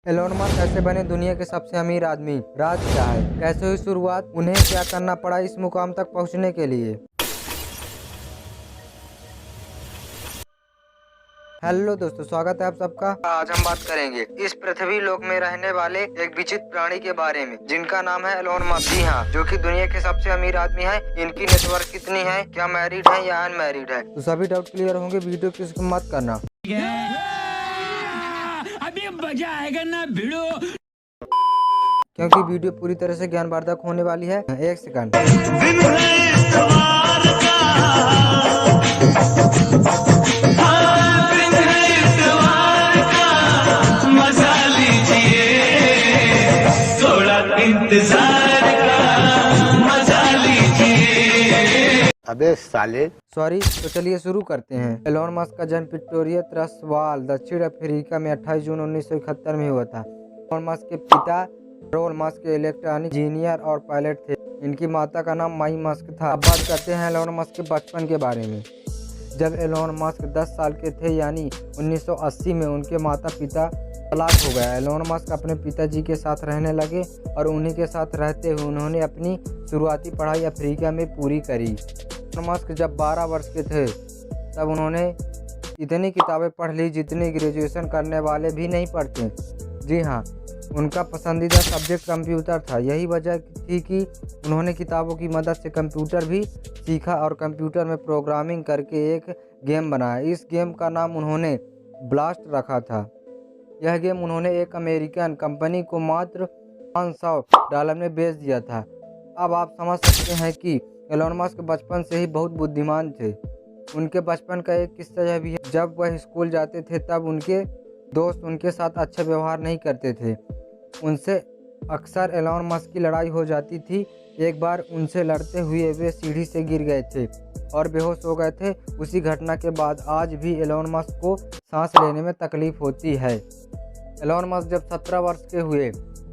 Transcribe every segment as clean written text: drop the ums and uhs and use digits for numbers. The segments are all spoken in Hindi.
एलोन मस्क कैसे बने दुनिया के सबसे अमीर आदमी, राज क्या है, कैसे हुई शुरुआत, उन्हें क्या करना पड़ा इस मुकाम तक पहुंचने के लिए। हेलो दोस्तों, स्वागत है आप सबका। आज हम बात करेंगे इस पृथ्वी लोक में रहने वाले एक विचित्र प्राणी के बारे में जिनका नाम है एलोन मस्क। जी हाँ, जो कि दुनिया के सबसे अमीर आदमी है। इनकी नेटवर्क कितनी है, क्या मैरिड है या अनमैरिड है, तो सभी डाउट क्लियर होंगे। वीडियो की स्किप मत करना, अभी मजा आएगा ना भिड़ो, क्योंकि वीडियो पूरी तरह से ज्ञानवर्धक होने वाली है। एक सेकंड। मजा लीजिए, थोड़ा इंतजार का मजा लीजिए। अबे साले। सॉरी, तो चलिए शुरू करते हैं। एलोन मस्क का जन्म विक्टोरिया ट्रांसवाल, दक्षिण अफ्रीका में 28 जून 1971 में हुआ था। एलोन मस्क के पिता रोल मस्क इलेक्ट्रॉनिक इंजीनियर और पायलट थे। इनकी माता का नाम माई मस्क था। अब बात करते हैं एलोन मस्क के बचपन के बारे में। जब एलोन मस्क 10 साल के थे यानी 1980 में उनके माता पिता तलाक हो गया। एलोन मस्क अपने पिताजी के साथ रहने लगे और उन्हीं के साथ रहते हुए उन्होंने अपनी शुरुआती पढ़ाई अफ्रीका में पूरी करी। एलोन मस्क जब 12 वर्ष के थे तब उन्होंने इतनी किताबें पढ़ ली जितनी ग्रेजुएशन करने वाले भी नहीं पढ़ते। जी हाँ, उनका पसंदीदा सब्जेक्ट कंप्यूटर था। यही वजह थी कि उन्होंने किताबों की मदद से कंप्यूटर भी सीखा और कंप्यूटर में प्रोग्रामिंग करके एक गेम बनाया। इस गेम का नाम उन्होंने ब्लास्ट रखा था। यह गेम उन्होंने एक अमेरिकन कंपनी को मात्र $500 में बेच दिया था। अब आप समझ सकते हैं कि एलोन मस्क बचपन से ही बहुत बुद्धिमान थे। उनके बचपन का एक किस्सा यह भी है, जब वह स्कूल जाते थे तब उनके दोस्त उनके साथ अच्छा व्यवहार नहीं करते थे। उनसे अक्सर एलोन मस्क की लड़ाई हो जाती थी। एक बार उनसे लड़ते हुए वे सीढ़ी से गिर गए थे और बेहोश हो गए थे। उसी घटना के बाद आज भी एलोन मस्क को सांस लेने में तकलीफ होती है। एलोन मस्क जब 17 वर्ष के हुए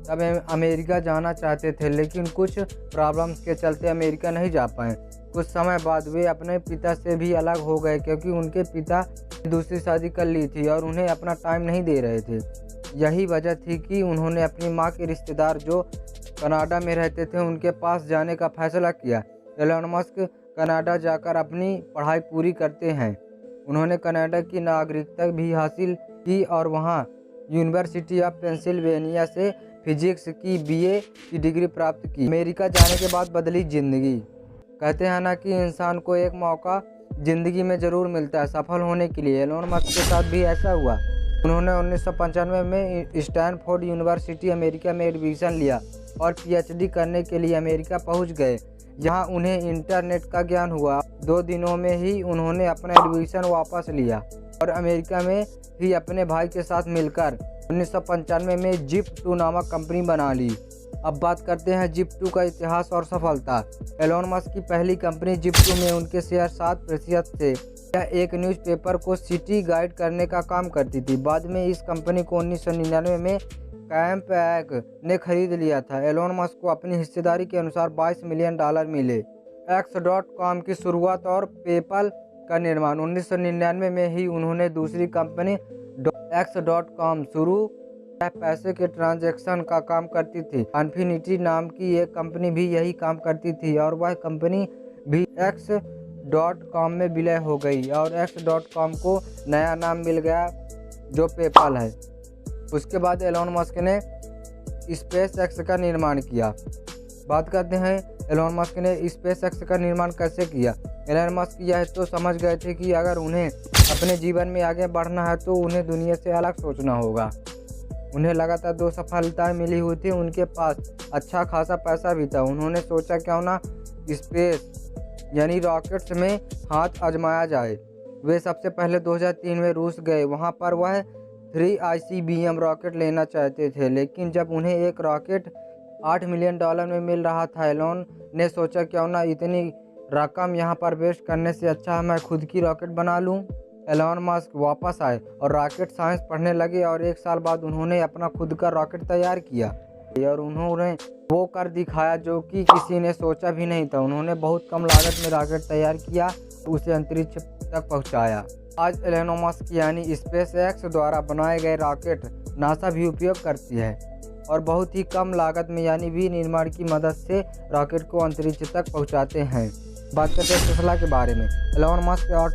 तब अमेरिका जाना चाहते थे, लेकिन कुछ प्रॉब्लम्स के चलते अमेरिका नहीं जा पाए। कुछ समय बाद वे अपने पिता से भी अलग हो गए क्योंकि उनके पिता दूसरी शादी कर ली थी और उन्हें अपना टाइम नहीं दे रहे थे। यही वजह थी कि उन्होंने अपनी मां के रिश्तेदार जो कनाडा में रहते थे उनके पास जाने का फैसला किया। एलोन मस्क कनाडा जाकर अपनी पढ़ाई पूरी करते हैं। उन्होंने कनाडा की नागरिकता भी हासिल की और वहां यूनिवर्सिटी ऑफ पेंसिल्वेनिया से फिजिक्स की BA की डिग्री प्राप्त की। अमेरिका जाने के बाद बदली जिंदगी। कहते हैं ना कि इंसान को एक मौका ज़िंदगी में ज़रूर मिलता है सफल होने के लिए। एलोन मस्क के साथ भी ऐसा हुआ। उन्होंने 1995 में स्टैनफोर्ड यूनिवर्सिटी अमेरिका में एडमिशन लिया और PhD करने के लिए अमेरिका पहुंच गए। यहाँ उन्हें इंटरनेट का ज्ञान हुआ। 2 दिनों में ही उन्होंने अपना एडमिशन वापस लिया और अमेरिका में ही अपने भाई के साथ मिलकर 1995 में Zip2 नामक कंपनी बना ली। अब बात करते हैं Zip2 का इतिहास और सफलता। एलोन मस्क की पहली कंपनी Zip2 में उनके शेयर 7% थे। यह एक न्यूज़पेपर को सिटी गाइड करने का काम करती थी। बाद में इस कंपनी को 1999 में कैम्पैक ने खरीद लिया था। एलोन मस्क को अपनी हिस्सेदारी के अनुसार $22 मिलियन मिले। X.com की शुरुआत और पेपल का निर्माण 1999 में ही उन्होंने दूसरी कंपनी X.com शुरू पैसे के ट्रांजैक्शन का काम करती थी। इन्फिनिटी नाम की एक कंपनी भी यही काम करती थी और वह कंपनी भी X.com में विलय हो गई और X.com को नया नाम मिल गया जो पेपल है। उसके बाद एलोन मस्क ने SpaceX का निर्माण किया। बात करते हैं एलोन मस्क ने SpaceX का निर्माण कैसे किया। एलोन मस्क यह तो समझ गए थे कि अगर उन्हें अपने जीवन में आगे बढ़ना है तो उन्हें दुनिया से अलग सोचना होगा। उन्हें लगातार 2 सफलताएं मिली हुई थी। उनके पास अच्छा खासा पैसा भी था। उन्होंने सोचा क्यों ना स्पेस यानी रॉकेट्स में हाथ आजमाया जाए। वे सबसे पहले 2003 में रूस गए। वहां पर वह 3 ICBM रॉकेट लेना चाहते थे, लेकिन जब उन्हें एक रॉकेट $8 मिलियन में मिल रहा था, एलोन ने सोचा क्यों ना इतनी रकम यहाँ पर वेस्ट करने से अच्छा मैं खुद की रॉकेट बना लूँ। एलोन मस्क वापस आए और रॉकेट साइंस पढ़ने लगे और 1 साल बाद उन्होंने अपना खुद का रॉकेट तैयार किया और उन्होंने वो कर दिखाया जो कि किसी ने सोचा भी नहीं था। उन्होंने बहुत कम लागत में रॉकेट तैयार किया, उसे अंतरिक्ष तक पहुंचाया। आज एलोन मस्क यानी SpaceX द्वारा बनाए गए रॉकेट नासा भी उपयोग करती है और बहुत ही कम लागत में यानी विनिर्माण की मदद से रॉकेट को अंतरिक्ष तक पहुंचाते हैं। बात करते हैं टेस्ला के बारे में। एलोन मस्क और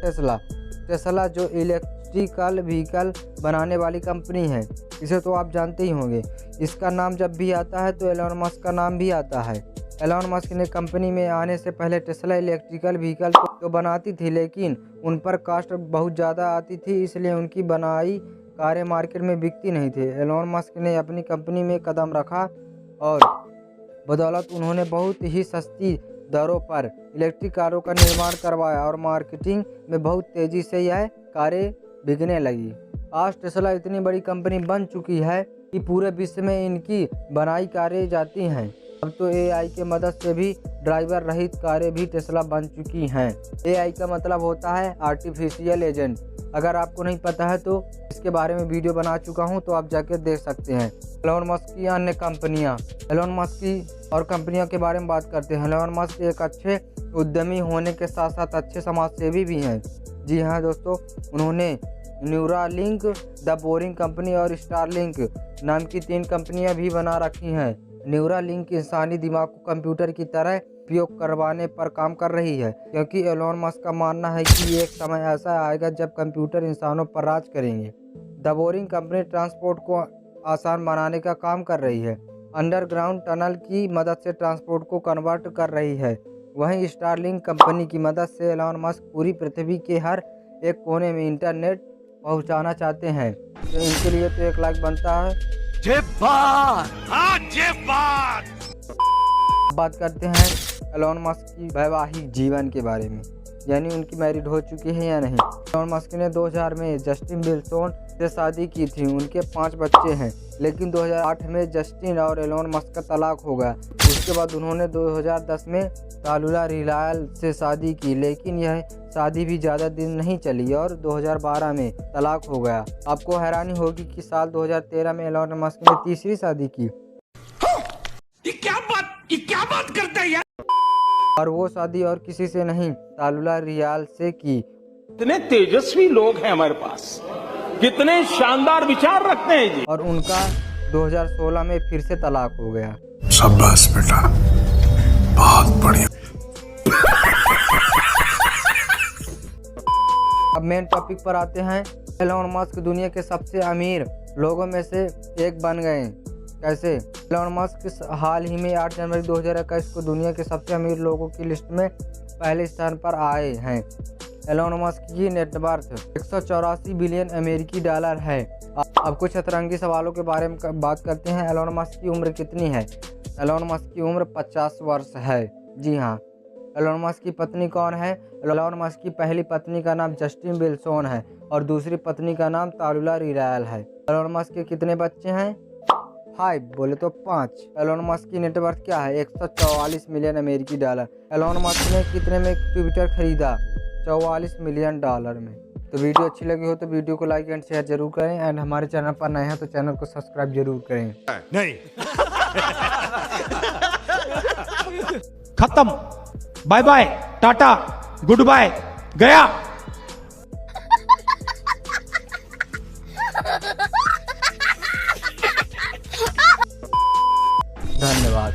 टेस्ला जो इलेक्ट्रिकल व्हीकल बनाने वाली कंपनी है, इसे तो आप जानते ही होंगे। इसका नाम जब भी आता है तो एलोन मस्क का नाम भी आता है। एलोन मस्क ने कंपनी में आने से पहले टेस्ला इलेक्ट्रिकल व्हीकल तो बनाती थी, लेकिन उन पर कॉस्ट बहुत ज़्यादा आती थी, इसलिए उनकी बनाई कारें मार्केट में बिकती नहीं थी। एलोन मस्क ने अपनी कंपनी में कदम रखा और बदौलत उन्होंने बहुत ही सस्ती दरों पर इलेक्ट्रिक कारों का निर्माण करवाया और मार्केटिंग में बहुत तेज़ी से यह कारें बिकने लगी। आज टेस्ला इतनी बड़ी कंपनी बन चुकी है कि पूरे विश्व में इनकी बनाई कारें जाती हैं। अब तो AI के मदद से भी ड्राइवर रहित कारें भी टेस्ला बन चुकी हैं। AI का मतलब होता है आर्टिफिशियल एजेंट। अगर आपको नहीं पता है तो इसके बारे में वीडियो बना चुका हूं, तो आप जाकर देख सकते हैं। एलोन मस्क की अन्य कंपनियां। एलोन मस्क की और कंपनियों के बारे में बात करते हैं। एलोन मस्क एक अच्छे उद्यमी होने के साथ साथ अच्छे समाजसेवी भी हैं। जी हाँ दोस्तों, उन्होंने न्यूरालिंक, द बोरिंग कंपनी और स्टारलिंक नाम की 3 कंपनियां भी बना रखी हैं। न्यूरालिंक इंसानी दिमाग को कंप्यूटर की तरह उपयोग करवाने पर काम कर रही है, क्योंकि एलोन मस्क का मानना है कि एक समय ऐसा आएगा जब कंप्यूटर इंसानों पर राज करेंगे। द बोरिंग कंपनी ट्रांसपोर्ट को आसान बनाने का काम कर रही है, अंडरग्राउंड टनल की मदद से ट्रांसपोर्ट को कन्वर्ट कर रही है। वहीं स्टारलिंक कंपनी की मदद से एलोन मस्क पूरी पृथ्वी के हर एक कोने में इंटरनेट पहुंचाना चाहते हैं। तो इनके लिए तो 1 लाख बनता है। बात करते हैं एलोन मस्क की वैवाहिक जीवन के बारे में, यानी उनकी मैरिड हो चुकी है या नहीं। एलोन मस्क ने 2000 में जस्टिन विल्सन से शादी की थी। उनके 5 बच्चे हैं, लेकिन 2008 में जस्टिन और एलोन मस्क का तलाक हो गया। उसके बाद उन्होंने 2010 में तालुला रिलायल से शादी की, लेकिन यह शादी भी ज़्यादा दिन नहीं चली और 2012 में तलाक हो गया। आपको हैरानी होगी कि साल 2013 में एलोन मस्क ने तीसरी शादी की। ये क्या बात करता है यार? और वो शादी और किसी से नहीं, तालुला रियाल से की। कितने तेजस्वी लोग हैं हमारे पास, कितने शानदार विचार रखते हैं जी। और उनका 2016 में फिर से तलाक हो गया। शाबाश बेटा, बहुत बढ़िया। अब मेन टॉपिक पर आते हैं। एलोन मस्क दुनिया के सबसे अमीर लोगों में से एक बन गए। कैसे? एलोन मस्क हाल ही में 8 जनवरी 2021 को दुनिया के सबसे अमीर लोगों की लिस्ट में पहले स्थान पर आए हैं। एलोन मस्क की नेटवर्थ 184 बिलियन अमेरिकी डॉलर है। अब कुछ अतरंगी सवालों के बारे में बात करते हैं। एलोन मस्क की उम्र कितनी है? एलोन मस्क की उम्र 50 वर्ष है। जी हाँ। एलोन मस्क की पत्नी कौन है? एलोन मस्क की पहली पत्नी का नाम जस्टिन विल्सन है और दूसरी पत्नी का नाम तालुला रिलायल है। एलोन मस्क के कितने बच्चे हैं? 5 बोले तो 5। एलोन मस्क की नेटवर्थ क्या है? 144 मिलियन अमेरिकी डॉलर। एलोन मस्क ने कितने में ट्विटर खरीदा? 44 मिलियन डॉलर में। तो वीडियो अच्छी लगी हो तो वीडियो को लाइक एंड शेयर जरूर करें, एंड हमारे चैनल पर नए हैं तो चैनल को सब्सक्राइब जरूर करें। नहीं। खत्म, bye bye, tata, good bye, गया। धन्यवाद।